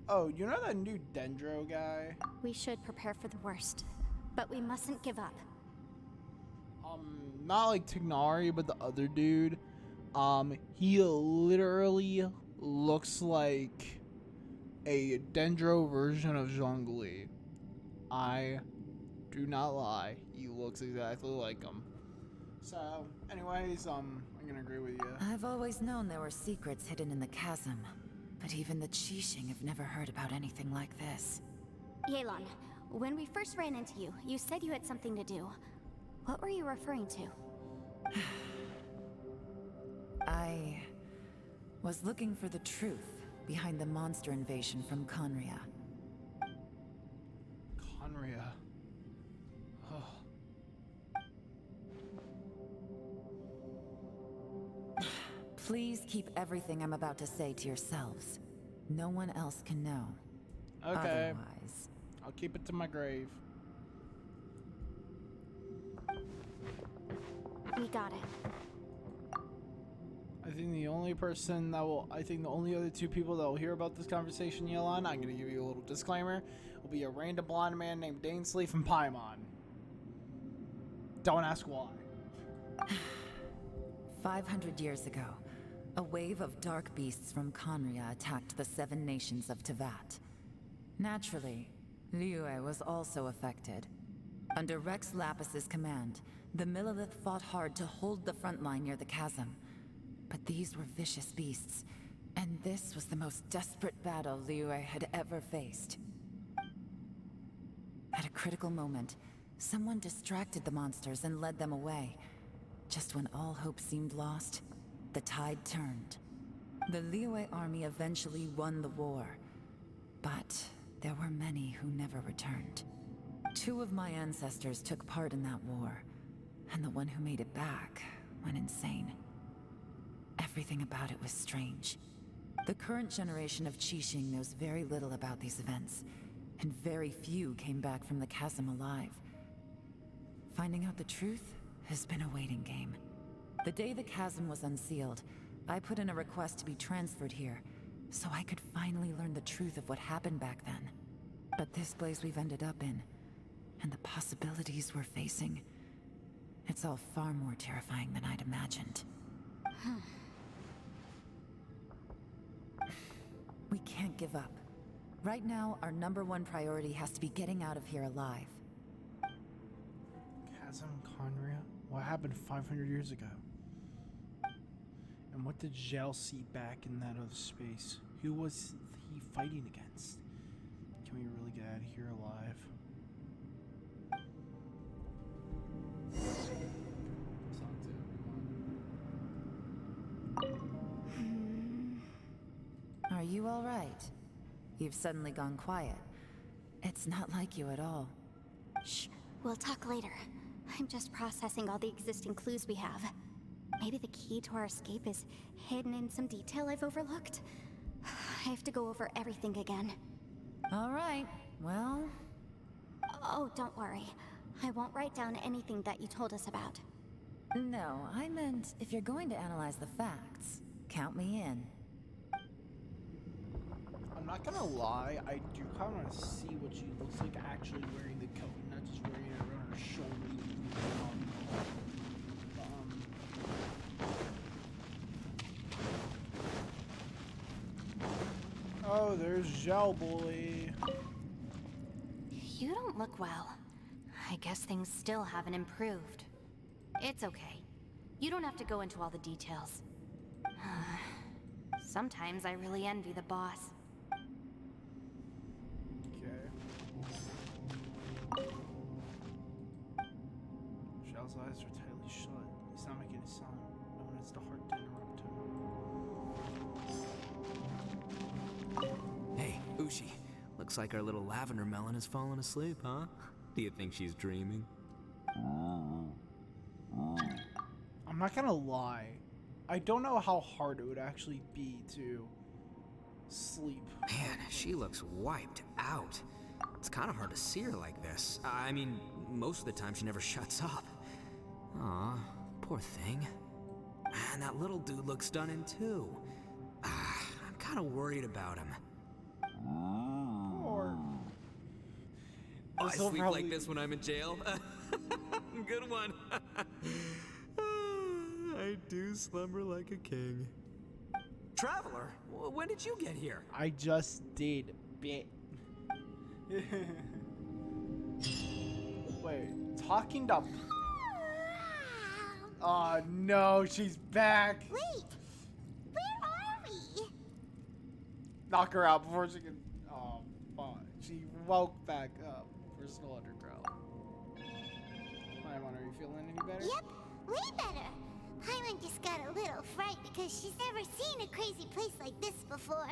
Oh, you know that new Dendro guy? We should prepare for the worst, but we mustn't give up. Not like Tignari, but the other dude. He literally looks like a Dendro version of Zhongli. I do not lie. He looks exactly like him. So, anyways, I'm gonna agree with you. I've always known there were secrets hidden in the chasm, but even the Qixing have never heard about anything like this. Yelan, when we first ran into you, you said you had something to do. What were you referring to? I was looking for the truth behind the monster invasion from Conria. Conria. Please keep everything I'm about to say to yourselves. No one else can know. Okay. Otherwise... I'll keep it to my grave. We got it. I think the only person that will, I think the only other two people that will hear about this conversation, Yelan, I'm going to give you a little disclaimer, will be a random blonde man named Dainsley from Paimon. Don't ask why. 500 years ago, a wave of dark beasts from Conria attacked the 7 nations of Teyvat. Naturally, Liyue was also affected. Under Rex Lapis's command, the Millelith fought hard to hold the front line near the chasm. But these were vicious beasts, and this was the most desperate battle Liyue had ever faced. At a critical moment, someone distracted the monsters and led them away. Just when all hope seemed lost, the tide turned. The Liyue army eventually won the war, but there were many who never returned. 2 of my ancestors took part in that war, and the one who made it back went insane. Everything about it was strange. The current generation of Qixing knows very little about these events, and very few came back from the chasm alive. Finding out the truth has been a waiting game. The day the chasm was unsealed, I put in a request to be transferred here, so I could finally learn the truth of what happened back then. But this place we've ended up in, and the possibilities we're facing, it's all far more terrifying than I'd imagined. We can't give up. Right now, our #1 priority has to be getting out of here alive. Chasm Conria? What happened 500 years ago? And what did Zhao see back in that other space? Who was he fighting against? Can we really get out of here alive? Are you all right? You've suddenly gone quiet. It's not like you at all. Shh, we'll talk later. I'm just processing all the existing clues we have. Maybe the key to our escape is hidden in some detail I've overlooked. I have to go over everything again. All right, well... Oh, don't worry. I won't write down anything that you told us about. No, I meant if you're going to analyze the facts, count me in. I'm not gonna lie, I do kind of want to see what she looks like actually wearing the coat, not just wearing it around her shoulders. Oh, there's Zhao Boy. You don't look well. I guess things still haven't improved. It's okay. You don't have to go into all the details. Sometimes I really envy the boss. Okay. Zhao's eyes are tightly shut. He's not making a sound. No one has the heart to interrupt him. Hey, Ushi. Looks like our little lavender melon has fallen asleep, huh? Do you think she's dreaming? I'm not gonna lie. I don't know how hard it would actually be to sleep. Man, she looks wiped out. It's kind of hard to see her like this. I mean, most of the time she never shuts up. Aw, poor thing. Man, that little dude looks stunning too. I'm kind of worried about him. I This'll sleep probably- like this when I'm in jail. Good one. I do slumber like a king. Traveler, when did you get here? I just did, bit. Wait, talking to. Oh no, she's back. Wait, where are we? Knock her out before she can. Oh, fuck. She woke back up. We're still underground. Paimon, are you feeling any better? Yep, way better. Paimon just got a little fright because she's never seen a crazy place like this before.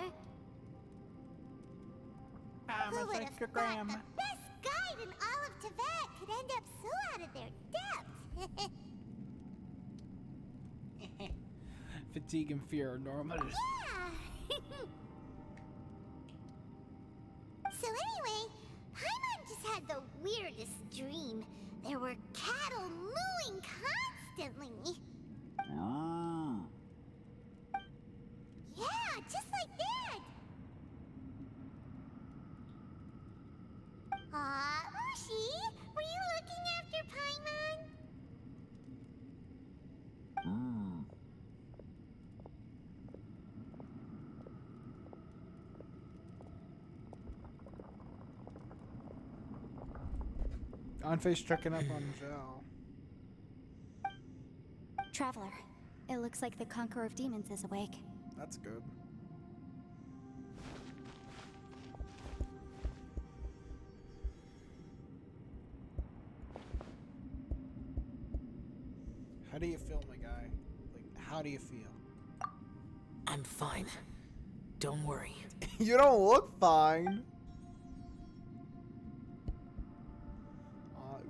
Who would have thought the best guide in all of Tibet could end up so out of their depth? Fatigue and fear are normal. Yeah. So anyway, Paimon just had the weirdest dream. There were cattle mooing constantly. Yeah, just like that. Aw, Ushi, were you looking after Paimon? Anfei's checking up on Zhao. Traveler, it looks like the Conqueror of Demons is awake. That's good. How do you feel, my guy? Like, how do you feel? I'm fine. Don't worry. You don't look fine.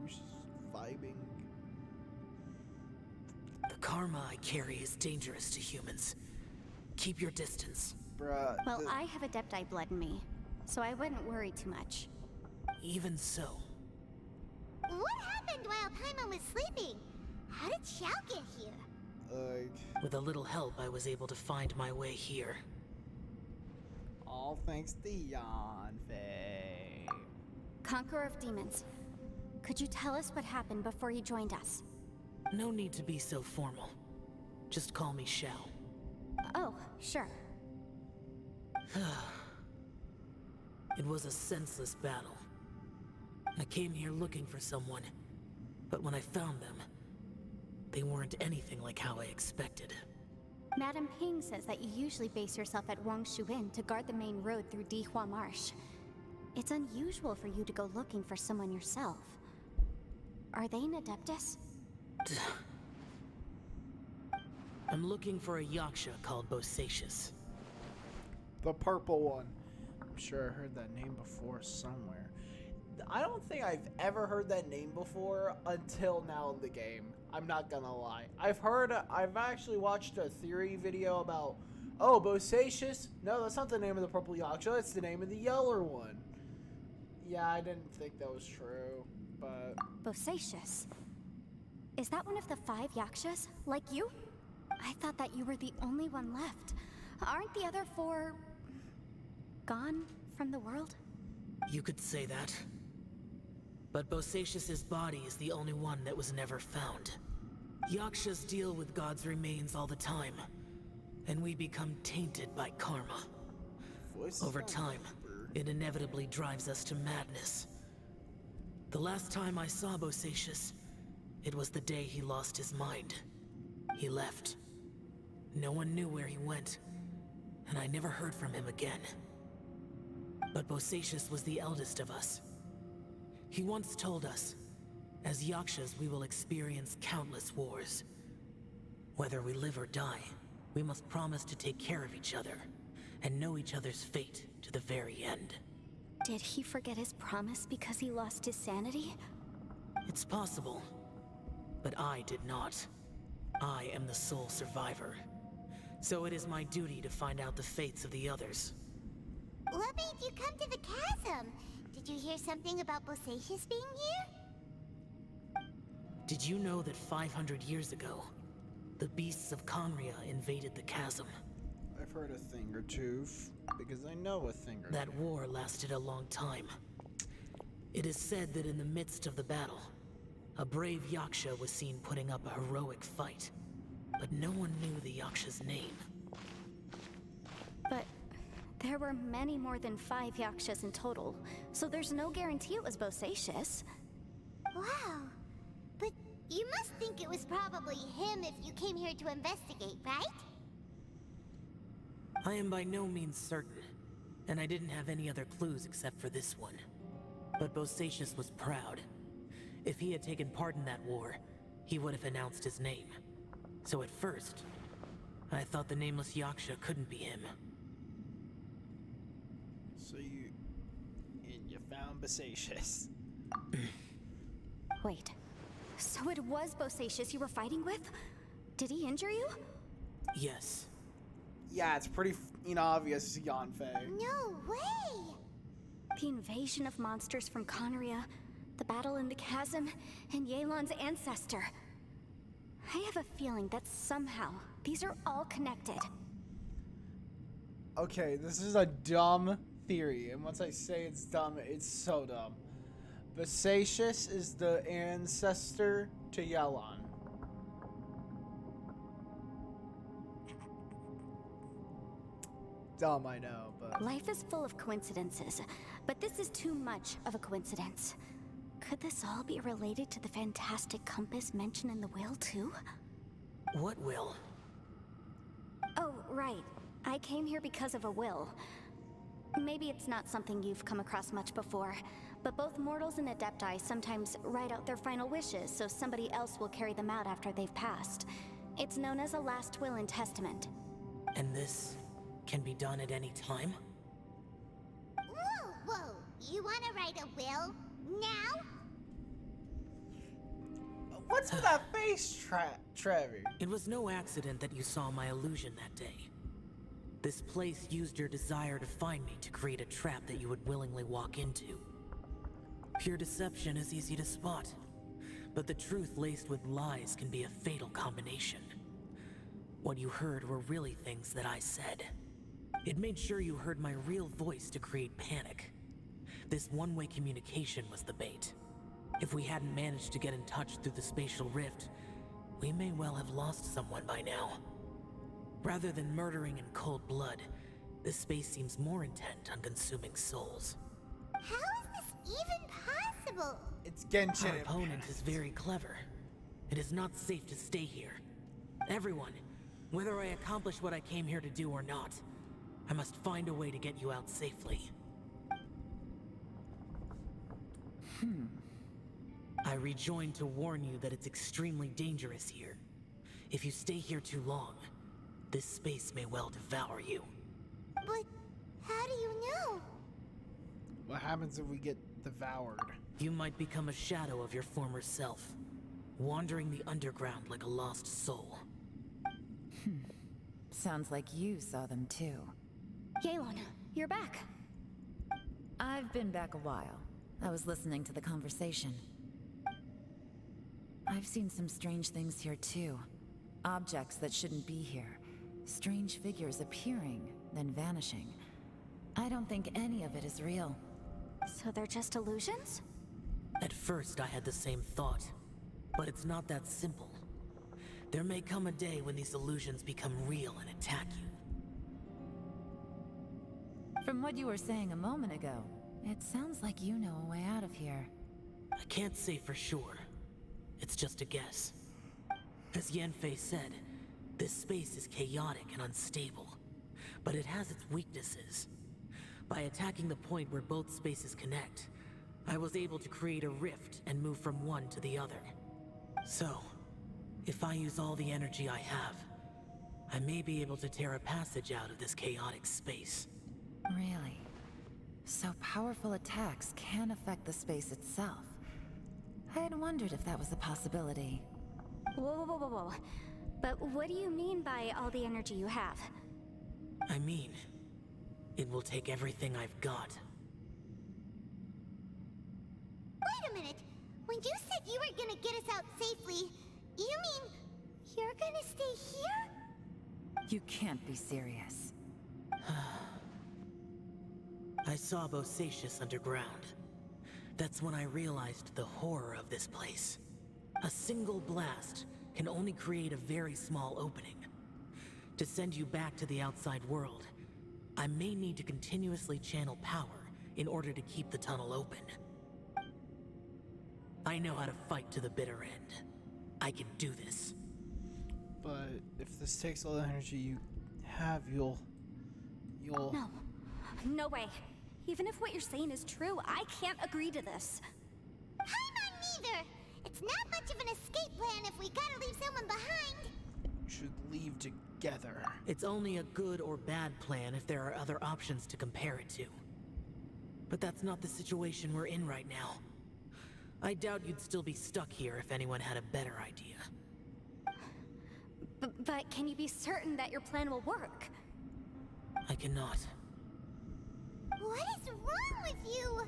Ushi's vibing. The karma I carry is dangerous to humans. Keep your distance. Bruh. Well, I have Adepti blood in me, so I wouldn't worry too much. Even so, What happened while Paimon was sleeping? How did Xiao get here? with a little help, I was able to find my way here. All thanks to Yanfei. Conqueror of Demons, could you tell us what happened before you joined us? No need to be so formal. Just call me Xiao. Oh, sure. It was a senseless battle. I came here looking for someone, but when I found them, they weren't anything like how I expected. Madame Ping says that you usually base yourself at Wangshuin to guard the main road through Dihua Marsh. It's unusual for you to go looking for someone yourself. Are they an Adeptus? I'm looking for a Yaksha called Bosacius. The purple one. I'm sure I heard that name before somewhere. I don't think I've ever heard that name before until now in the game. I'm not gonna lie. I've actually watched a theory video about, oh, Bosacius? No, that's not the name of the purple Yaksha, it's the name of the yeller one. Yeah, I didn't think that was true, but... Bosacius? Is that one of the 5 Yakshas, like you? I thought that you were the only one left. Aren't the other 4... gone from the world? You could say that. But Bosacius's body is the only one that was never found. Yakshas deal with God's remains all the time, and we become tainted by karma. Over time, it inevitably drives us to madness. The last time I saw Bosacius, it was the day he lost his mind. He left. No one knew where he went, and I never heard from him again. But Bosacius was the eldest of us. He once told us, as Yakshas we will experience countless wars. Whether we live or die, we must promise to take care of each other, and know each other's fate to the very end. Did he forget his promise because he lost his sanity? It's possible, but I did not. I am the sole survivor. So it is my duty to find out the fates of the others. What made you come to the chasm? Did you hear something about Bosacius being here? Did you know that 500 years ago, the beasts of Conria invaded the chasm? I've heard a thing or two, because I know a thing or That two. war lasted a long time. It is said that in the midst of the battle, a brave Yaksha was seen putting up a heroic fight. But no one knew the Yaksha's name. But there were many more than 5 Yakshas in total, so there's no guarantee it was Bosacius. Wow. But you must think it was probably him if you came here to investigate, right? I am by no means certain, and I didn't have any other clues except for this one. But Bosacius was proud. If he had taken part in that war, he would have announced his name. So at first, I thought the nameless Yaksha couldn't be him. So you found Bosacius. Wait, so it was Bosacius you were fighting with? Did he injure you? Yes. Yeah, it's pretty obvious, Yanfei. No way! The invasion of monsters from Conria, the battle in the chasm, and Yelan's ancestor. I have a feeling that somehow these are all connected. Okay, this is a dumb theory, and once I say it's dumb, it's so dumb. Bosacius is the ancestor to Yelan. Dumb, I know, but... Life is full of coincidences, but this is too much of a coincidence. Could this all be related to the fantastic compass mentioned in the will, too? What will? Oh, right. I came here because of a will. Maybe it's not something you've come across much before, but both mortals and adepti sometimes write out their final wishes so somebody else will carry them out after they've passed. It's known as a last will and testament. And this can be done at any time? Whoa, whoa. You want to write a will? Now? What's with that face, Trevor? It was no accident that you saw my illusion that day. This place used your desire to find me to create a trap that you would willingly walk into. Pure deception is easy to spot, but the truth laced with lies can be a fatal combination. What you heard were really things that I said. It made sure you heard my real voice to create panic. This one-way communication was the bait. If we hadn't managed to get in touch through the spatial rift, we may well have lost someone by now. Rather than murdering in cold blood, this space seems more intent on consuming souls. How is this even possible? It's Genshin Our Impact. opponent is very clever. It is not safe to stay here. Everyone, whether I accomplish what I came here to do or not, I must find a way to get you out safely. I rejoined to warn you that it's extremely dangerous here. If you stay here too long, this space may well devour you. But how do you know? What happens if we get devoured? You might become a shadow of your former self, wandering the underground like a lost soul. Sounds like you saw them too. Yelan, you're back. I've been back a while. I was listening to the conversation. I've seen some strange things here too. Objects that shouldn't be here. Strange figures appearing, then vanishing. I don't think any of it is real. So they're just illusions? At first, I had the same thought, but it's not that simple. There may come a day when these illusions become real and attack you. From what you were saying a moment ago, it sounds like you know a way out of here. I can't say for sure. It's just a guess. As Yanfei said, this space is chaotic and unstable, but it has its weaknesses. By attacking the point where both spaces connect, I was able to create a rift and move from one to the other. So, if I use all the energy I have, I may be able to tear a passage out of this chaotic space. Really? So powerful attacks can affect the space itself. I had wondered if that was a possibility. Whoa, whoa, whoa, whoa. But what do you mean by all the energy you have? I mean, it will take everything I've got. Wait a minute. When you said you were gonna get us out safely, you mean you're gonna stay here? You can't be serious. I saw Bosacius underground. That's when I realized the horror of this place. A single blast can only create a very small opening. To send you back to the outside world, I may need to continuously channel power in order to keep the tunnel open. I know how to fight to the bitter end. I can do this. But if this takes all the energy you have, you'll... No. No way. Even if what you're saying is true, I can't agree to this. I'm not neither. It's not much of an escape plan if we gotta leave someone behind. You should leave together. It's only a good or bad plan if there are other options to compare it to. But that's not the situation we're in right now. I doubt you'd still be stuck here if anyone had a better idea. But can you be certain that your plan will work? I cannot. What is wrong with you?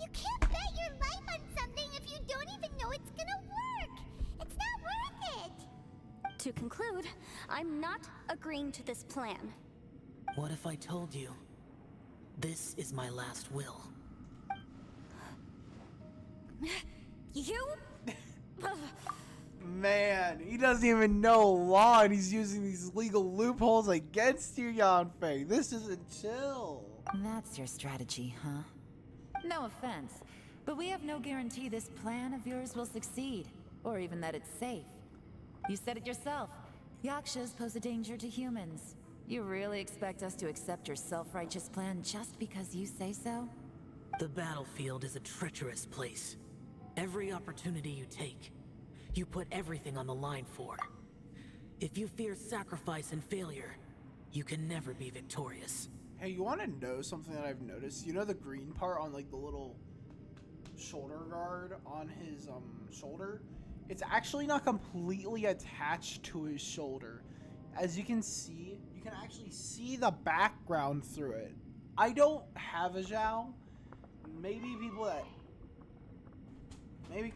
You can't bet your life on something if you don't even know it's gonna work. It's not worth it. To conclude, I'm not agreeing to this plan. What if I told you, this is my last will? You? Man, he doesn't even know law and he's using these legal loopholes against you, Yanfei. This isn't chill. That's your strategy, huh? No offense, but we have no guarantee this plan of yours will succeed, or even that it's safe. You said it yourself. Yakshas pose a danger to humans. You really expect us to accept your self-righteous plan just because you say so? The battlefield is a treacherous place. Every opportunity you take, you put everything on the line for. If you fear sacrifice and failure, you can never be victorious. Hey, you want to know something that I've noticed? You know the green part on like the little shoulder guard on his shoulder? It's actually not completely attached to his shoulder. As you can see, you can actually see the background through it. I don't have a Zhao. Maybe people that... Maybe...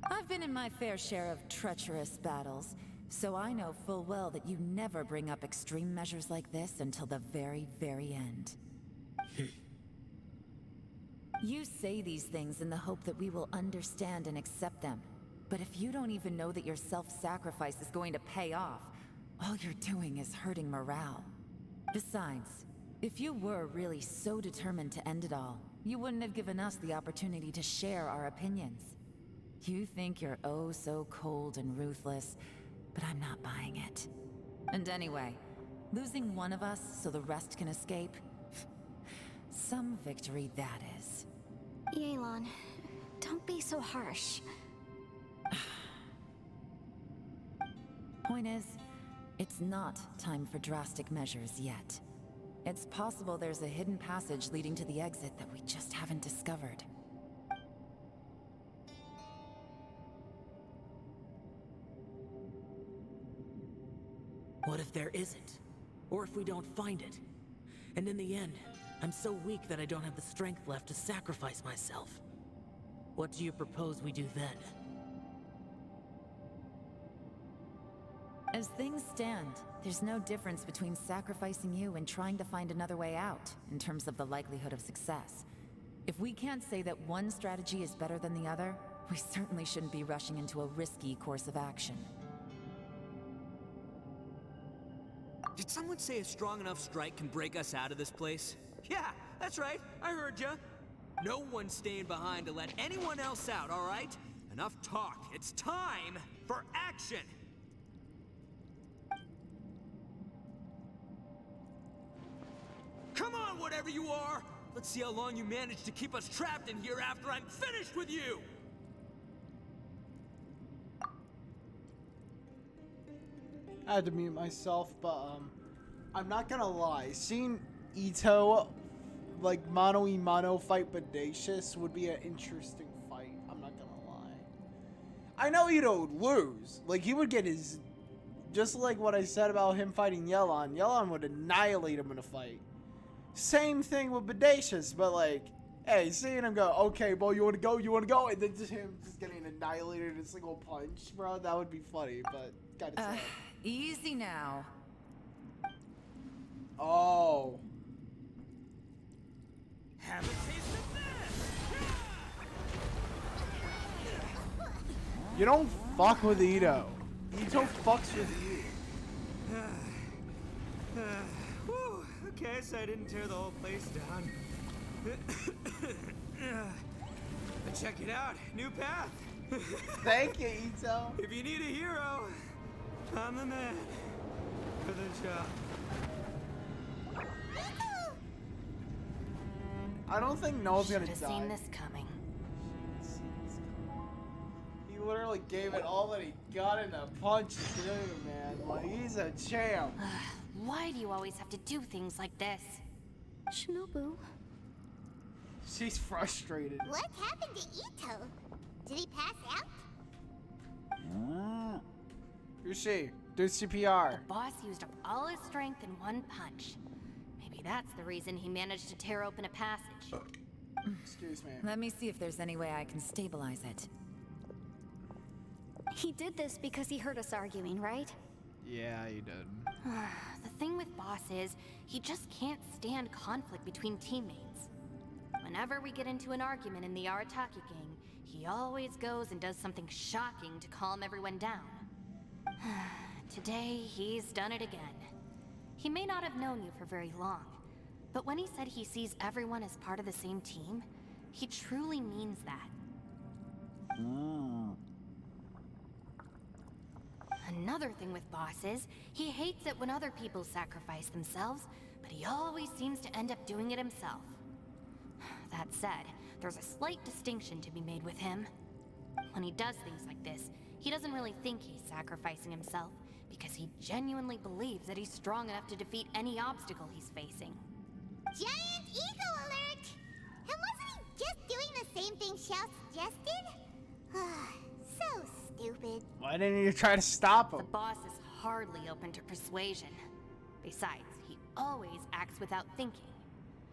I've been in my fair share of treacherous battles, so I know full well that you never bring up extreme measures like this until the very, very end. You say these things in the hope that we will understand and accept them. But if you don't even know that your self-sacrifice is going to pay off, all you're doing is hurting morale. Besides, if you were really so determined to end it all, you wouldn't have given us the opportunity to share our opinions. You think you're oh so cold and ruthless, but I'm not buying it. And anyway, losing one of us so the rest can escape? Some victory that is. Yelan, don't be so harsh. Point is, it's not time for drastic measures yet. It's possible there's a hidden passage leading to the exit that we just haven't discovered. What if there isn't? Or if we don't find it? And in the end, I'm so weak that I don't have the strength left to sacrifice myself. What do you propose we do then? As things stand, there's no difference between sacrificing you and trying to find another way out, in terms of the likelihood of success. If we can't say that one strategy is better than the other, we certainly shouldn't be rushing into a risky course of action. Did someone say a strong enough strike can break us out of this place? Yeah, that's right. I heard ya. No one's staying behind to let anyone else out, all right? Enough talk. It's time for action. Come on, whatever you are. Let's see how long you manage to keep us trapped in here after I'm finished with you. I had to mute myself, but I'm not gonna lie. Seeing Ito like mano-a-mano fight Bodacious would be an interesting fight. I'm not gonna lie. I know Ito would lose. Like he would get his, just like what I said about him fighting Yelan. Yelan would annihilate him in a fight. Same thing with Bodacious, but like, hey, seeing him go, okay, bro, you wanna go, and then just him just getting annihilated in a single punch, bro, that would be funny, but kinda sad. Easy now. Oh. Have a taste of this! You don't fuck with Ito. Ito fucks with you. Whew, okay, so I didn't tear the whole place down. But check it out, new path. Thank you, Ito. If you need a hero, I'm the man for the job. I don't think Noel's gonna Should've die. seen this coming. He literally gave it all that he got in a punch too, man. Like, he's a champ. Why do you always have to do things like this? Shinobu. She's frustrated. What happened to Ito? Did he pass out? Who's she? Do CPR. Boss used up all his strength in one punch. Maybe that's the reason he managed to tear open a passage. Excuse me. Let me see if there's any way I can stabilize it. He did this because he heard us arguing, right? Yeah, he did. The thing with Boss is, he just can't stand conflict between teammates. Whenever we get into an argument in the Arataki gang, he always goes and does something shocking to calm everyone down. Today, he's done it again. He may not have known you for very long, but when he said he sees everyone as part of the same team, he truly means that. Another thing with Boss is, he hates it when other people sacrifice themselves, but he always seems to end up doing it himself. That said, there's a slight distinction to be made with him. When he does things like this, he doesn't really think he's sacrificing himself, because he genuinely believes that he's strong enough to defeat any obstacle he's facing. Giant ego alert! And wasn't he just doing the same thing Xiao suggested? So stupid. Why didn't you try to stop The him? boss is hardly open to persuasion. Besides, he always acts without thinking.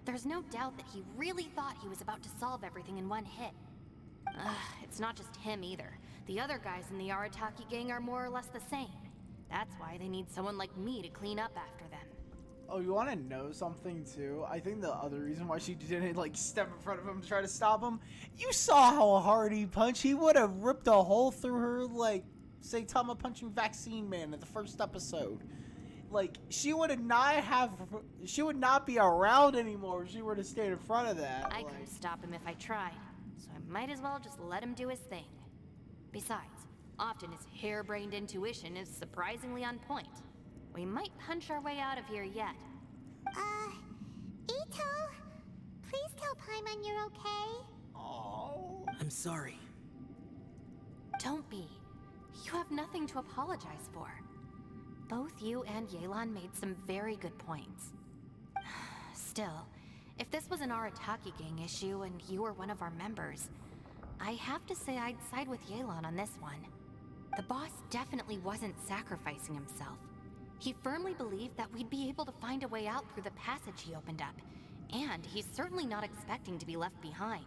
There's no doubt that he really thought he was about to solve everything in one hit. It's not just him either. The other guys in the Arataki gang are more or less the same. That's why they need someone like me to clean up after them. Oh, you want to know something too? I think the other reason why she didn't like step in front of him to try to stop him, you saw how hard he punched. He would have ripped a hole through her like Saitama punching Vaccine Man in the first episode. Like she would not be around anymore if she were to stand in front of that. I like. couldn't stop him if I tried, so I might as well just let him do his thing. Besides, often his harebrained intuition is surprisingly on point. We might punch our way out of here yet. Ito, please tell Paimon you're okay. Oh. I'm sorry. Don't be. You have nothing to apologize for. Both you and Yelan made some very good points. Still, if this was an Arataki gang issue and you were one of our members, I have to say I'd side with Yelan on this one. The boss definitely wasn't sacrificing himself. He firmly believed that we'd be able to find a way out through the passage he opened up, and he's certainly not expecting to be left behind.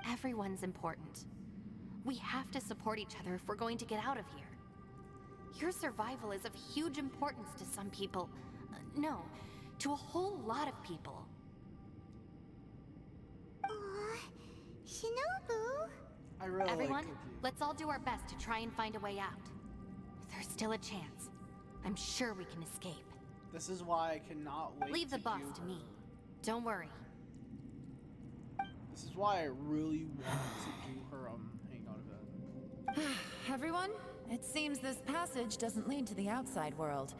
Everyone's important. We have to support each other if we're going to get out of here. Your survival is of huge importance to some people. No, to a whole lot of people. Aw, Shinobu. I really Everyone, like Cookie. let's all do our best to try and find a way out. There's still a chance. I'm sure we can escape. This is why I cannot wait. Leave the to boss heal to her. me. Don't worry. This is why I really want to do her hangout event. Everyone, it seems this passage doesn't lead to the outside world,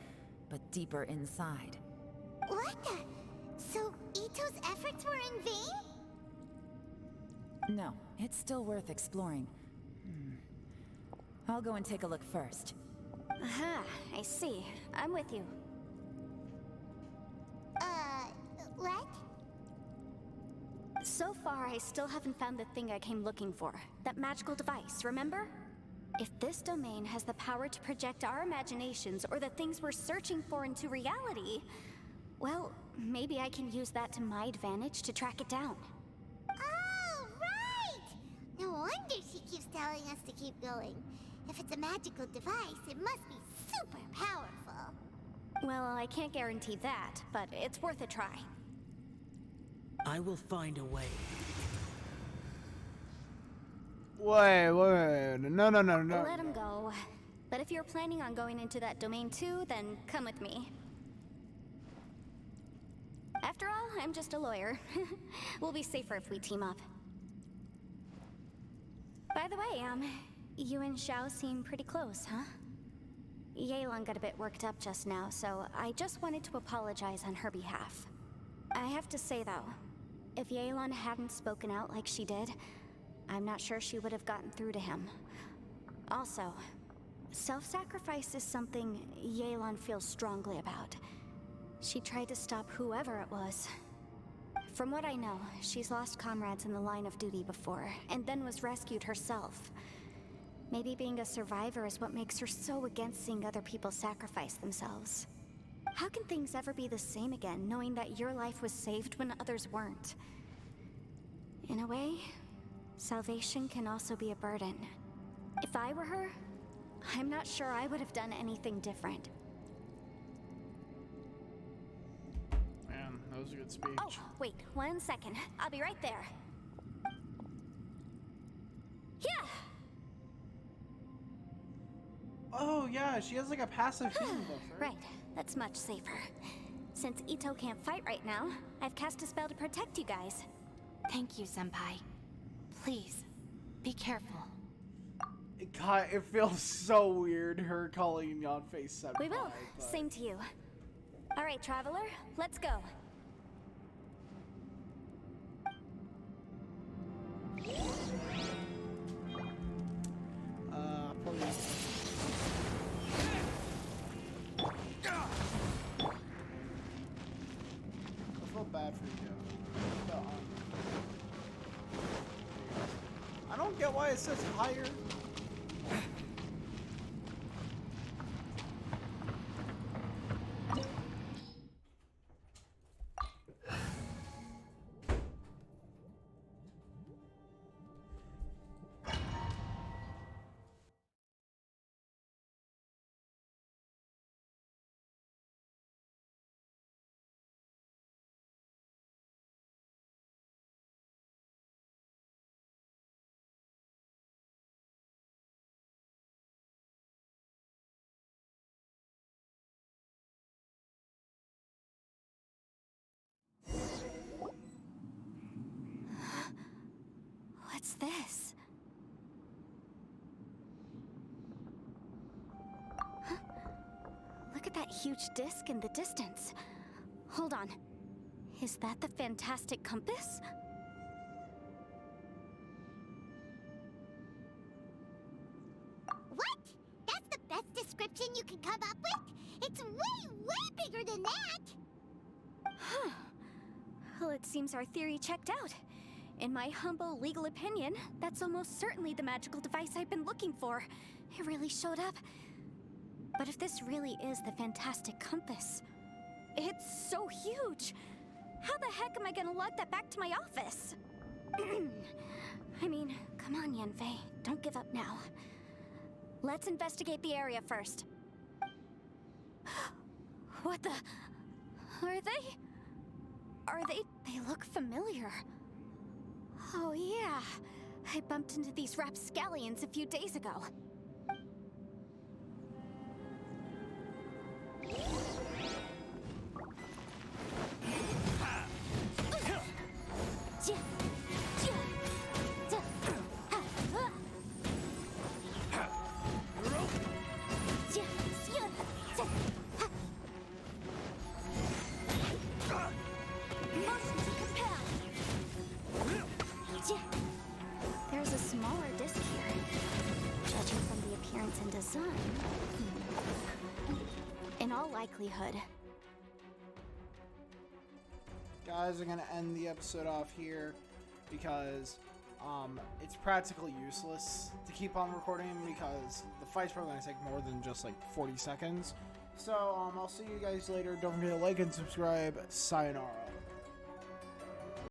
but deeper inside. What the? So Ito's efforts were in vain? No, it's still worth exploring. I'll go and take a look first. Aha, I see. I'm with you. What? So far, I still haven't found the thing I came looking for. That magical device, remember? If this domain has the power to project our imaginations or the things we're searching for into reality, well, maybe I can use that to my advantage to track it down. Oh, right! No wonder she keeps telling us to keep going. If it's a magical device, it must be super powerful. Well, I can't guarantee that, but it's worth a try. I will find a way. Wait. No. Let him go. But if you're planning on going into that domain too, then come with me. After all, I'm just a lawyer. We'll be safer if we team up. By the way, you and Xiao seem pretty close, huh? Yelan got a bit worked up just now, so I just wanted to apologize on her behalf. I have to say though, if Yelan hadn't spoken out like she did, I'm not sure she would have gotten through to him. Also, self-sacrifice is something Yelan feels strongly about. She tried to stop whoever it was. From what I know, she's lost comrades in the line of duty before, and then was rescued herself. Maybe being a survivor is what makes her so against seeing other people sacrifice themselves. How can things ever be the same again, knowing that your life was saved when others weren't? In a way, salvation can also be a burden. If I were her, I'm not sure I would have done anything different. Man, that was a good speech. Oh, wait, 1 second. I'll be right there. Yeah! Oh yeah, she has like a passive healing buff, right? Right, that's much safer. Since Ito can't fight right now, I've cast a spell to protect you guys. Thank you, Senpai. Please, be careful. It feels so weird, her calling Yanfei senpai. We will. but- Same to you. All right, Traveler, let's go. Probably. I feel bad for you. But, I don't get why it says higher. What's this? Huh? Look at that huge disc in the distance. Hold on. Is that the fantastic compass? What? That's the best description you can come up with? It's way bigger than that! Huh. Well, it seems our theory checked out. In my humble legal opinion, that's almost certainly the magical device I've been looking for. It really showed up. But if this really is the fantastic compass, it's so huge. How the heck am I gonna lug that back to my office? I mean, come on, Yanfei. Don't give up now. Let's investigate the area first. What the? Are they? They look familiar. Oh yeah, I bumped into these rapscallions a few days ago. There's a smaller disc here. Judging from the appearance and design. In all likelihood. Guys, I'm gonna end the episode off here because it's practically useless to keep on recording because the fight's probably gonna take more than just like 40 seconds. So, I'll see you guys later. Don't forget to like and subscribe. Sayonara.